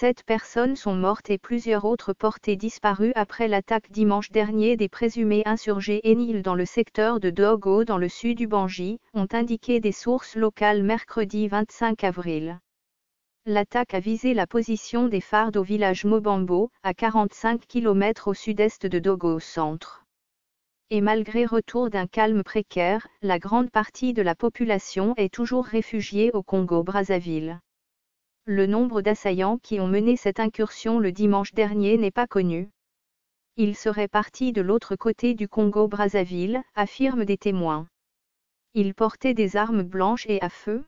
7 personnes sont mortes et plusieurs autres portées disparues après l'attaque dimanche dernier des présumés insurgés Enil dans le secteur de Dogo dans le sud du Bandji, ont indiqué des sources locales mercredi 25 avril. L'attaque a visé la position des FARD au village Mobambo, à 45 km au sud-est de Dogo centre. Et malgré retour d'un calme précaire, la grande partie de la population est toujours réfugiée au Congo-Brazzaville. Le nombre d'assaillants qui ont mené cette incursion le dimanche dernier n'est pas connu. Ils seraient partis de l'autre côté du Congo-Brazzaville, affirment des témoins. Ils portaient des armes blanches et à feu.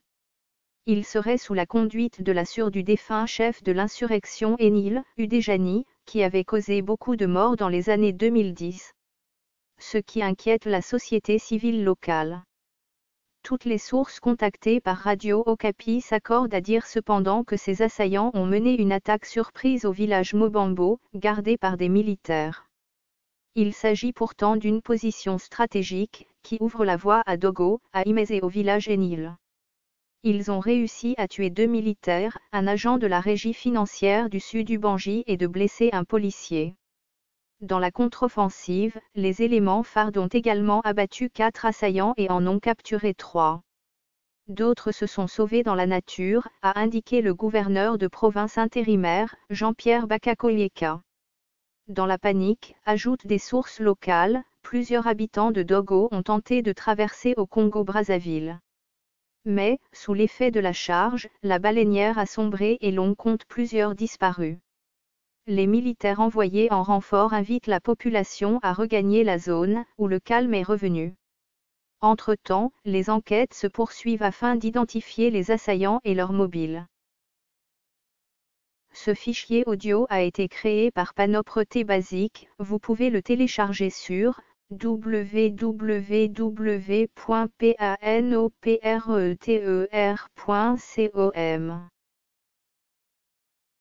Ils seraient sous la conduite de du défunt chef de l'insurrection Enil, Udejani, qui avait causé beaucoup de morts dans les années 2010. Ce qui inquiète la société civile locale. Toutes les sources contactées par Radio Okapi s'accordent à dire cependant que ces assaillants ont mené une attaque surprise au village Mobambo, gardé par des militaires. Il s'agit pourtant d'une position stratégique, qui ouvre la voie à Dogo, à Imez et au village Enil. Ils ont réussi à tuer 2 militaires, un agent de la régie financière du sud du Bandji et de blesser un policier. Dans la contre-offensive, les éléments FARD ont également abattu 4 assaillants et en ont capturé 3. D'autres se sont sauvés dans la nature, a indiqué le gouverneur de province intérimaire, Jean-Pierre Bakakoyeka. Dans la panique, ajoutent des sources locales, plusieurs habitants de Dogo ont tenté de traverser au Congo-Brazzaville. Mais, sous l'effet de la charge, la baleinière a sombré et l'on compte plusieurs disparus. Les militaires envoyés en renfort invitent la population à regagner la zone, où le calme est revenu. Entre-temps, les enquêtes se poursuivent afin d'identifier les assaillants et leurs mobiles. Ce fichier audio a été créé par Panopreté Basic, vous pouvez le télécharger sur www.panopreter.com.